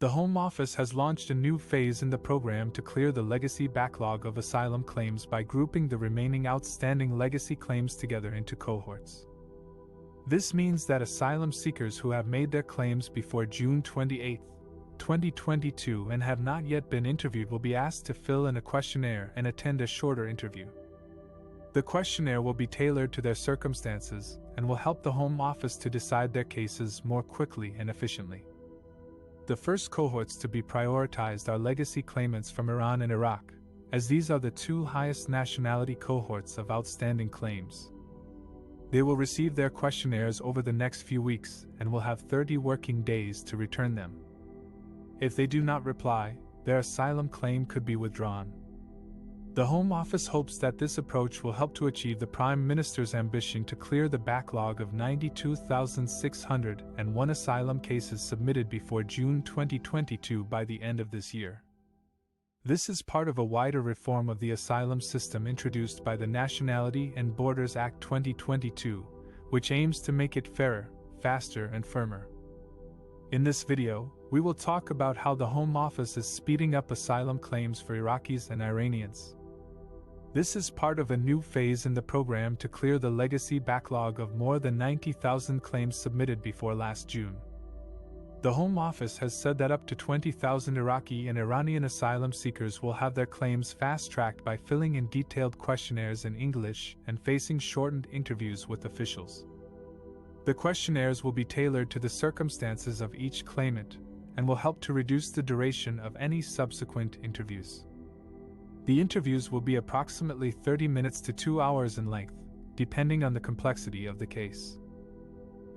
The Home Office has launched a new phase in the program to clear the legacy backlog of asylum claims by grouping the remaining outstanding legacy claims together into cohorts. This means that asylum seekers who have made their claims before June 28, 2022 and have not yet been interviewed will be asked to fill in a questionnaire and attend a shorter interview. The questionnaire will be tailored to their circumstances and will help the Home Office to decide their cases more quickly and efficiently. The first cohorts to be prioritized are legacy claimants from Iran and Iraq, as these are the two highest nationality cohorts of outstanding claims. They will receive their questionnaires over the next few weeks and will have 30 working days to return them. If they do not reply, their asylum claim could be withdrawn. The Home Office hopes that this approach will help to achieve the Prime Minister's ambition to clear the backlog of 92,601 asylum cases submitted before June 2022 by the end of this year. This is part of a wider reform of the asylum system introduced by the Nationality and Borders Act 2022, which aims to make it fairer, faster, and firmer. In this video, we will talk about how the Home Office is speeding up asylum claims for Iraqis and Iranians. This is part of a new phase in the program to clear the legacy backlog of more than 90,000 claims submitted before last June. The Home Office has said that up to 20,000 Iraqi and Iranian asylum seekers will have their claims fast-tracked by filling in detailed questionnaires in English and facing shortened interviews with officials. The questionnaires will be tailored to the circumstances of each claimant and will help to reduce the duration of any subsequent interviews. The interviews will be approximately 30 minutes to 2 hours in length, depending on the complexity of the case.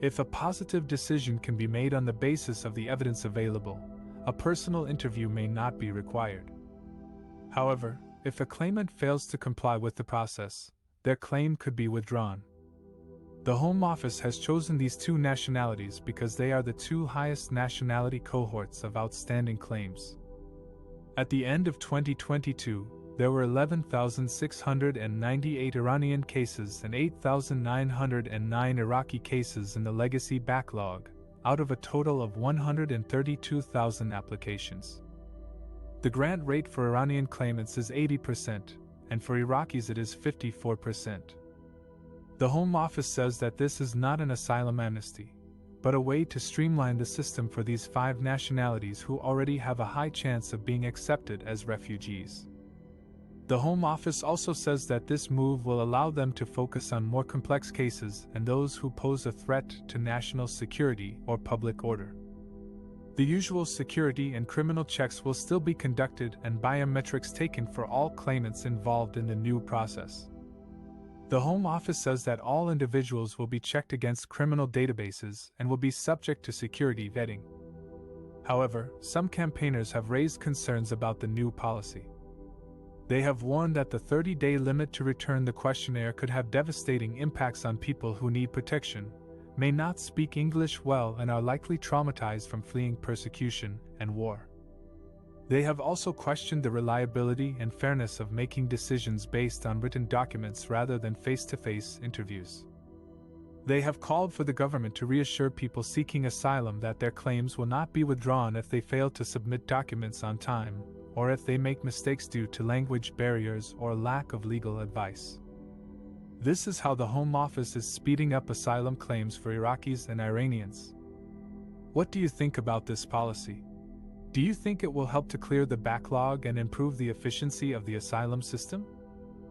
If a positive decision can be made on the basis of the evidence available, a personal interview may not be required. However, if a claimant fails to comply with the process, their claim could be withdrawn. The Home Office has chosen these two nationalities because they are the two highest nationality cohorts of outstanding claims. At the end of 2022, there were 11,698 Iranian cases and 8,909 Iraqi cases in the legacy backlog, out of a total of 132,000 applications. The grant rate for Iranian claimants is 80%, and for Iraqis it is 54%. The Home Office says that this is not an asylum amnesty, but a way to streamline the system for these 5 nationalities who already have a high chance of being accepted as refugees. The Home Office also says that this move will allow them to focus on more complex cases and those who pose a threat to national security or public order. The usual security and criminal checks will still be conducted and biometrics taken for all claimants involved in the new process. The Home Office says that all individuals will be checked against criminal databases and will be subject to security vetting. However, some campaigners have raised concerns about the new policy. They have warned that the 30-day limit to return the questionnaire could have devastating impacts on people who need protection, may not speak English well, and are likely traumatized from fleeing persecution and war. They have also questioned the reliability and fairness of making decisions based on written documents rather than face-to-face interviews. They have called for the government to reassure people seeking asylum that their claims will not be withdrawn if they fail to submit documents on time, or if they make mistakes due to language barriers or lack of legal advice. This is how the Home Office is speeding up asylum claims for Iraqis and Iranians. What do you think about this policy? Do you think it will help to clear the backlog and improve the efficiency of the asylum system?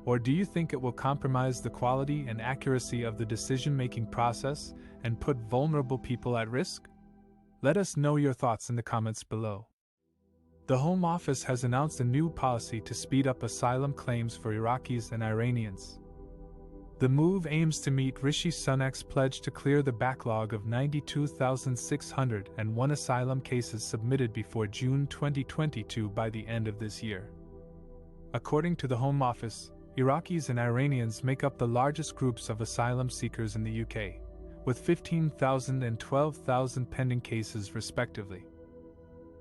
Or do you think it will compromise the quality and accuracy of the decision-making process and put vulnerable people at risk? Let us know your thoughts in the comments below. The Home Office has announced a new policy to speed up asylum claims for Iraqis and Iranians. The move aims to meet Rishi Sunak's pledge to clear the backlog of 92,601 asylum cases submitted before June 2022 by the end of this year. According to the Home Office, Iraqis and Iranians make up the largest groups of asylum seekers in the UK, with 15,000 and 12,000 pending cases respectively.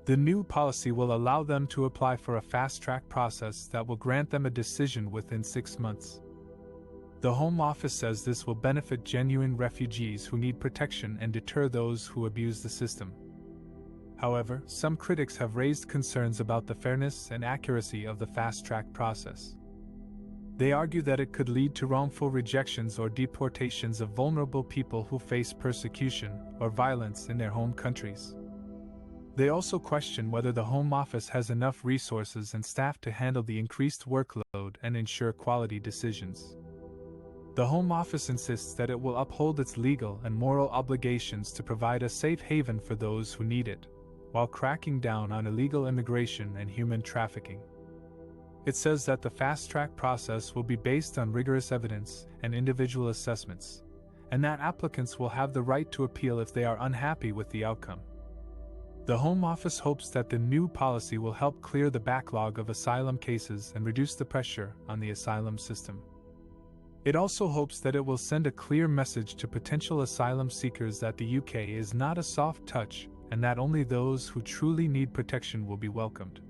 The new policy will allow them to apply for a fast-track process that will grant them a decision within 6 months. The Home Office says this will benefit genuine refugees who need protection and deter those who abuse the system. However, some critics have raised concerns about the fairness and accuracy of the fast-track process. They argue that it could lead to wrongful rejections or deportations of vulnerable people who face persecution or violence in their home countries. They also question whether the Home Office has enough resources and staff to handle the increased workload and ensure quality decisions. The Home Office insists that it will uphold its legal and moral obligations to provide a safe haven for those who need it, while cracking down on illegal immigration and human trafficking. It says that the fast-track process will be based on rigorous evidence and individual assessments, and that applicants will have the right to appeal if they are unhappy with the outcome. The Home Office hopes that the new policy will help clear the backlog of asylum cases and reduce the pressure on the asylum system. It also hopes that it will send a clear message to potential asylum seekers that the UK is not a soft touch and that only those who truly need protection will be welcomed.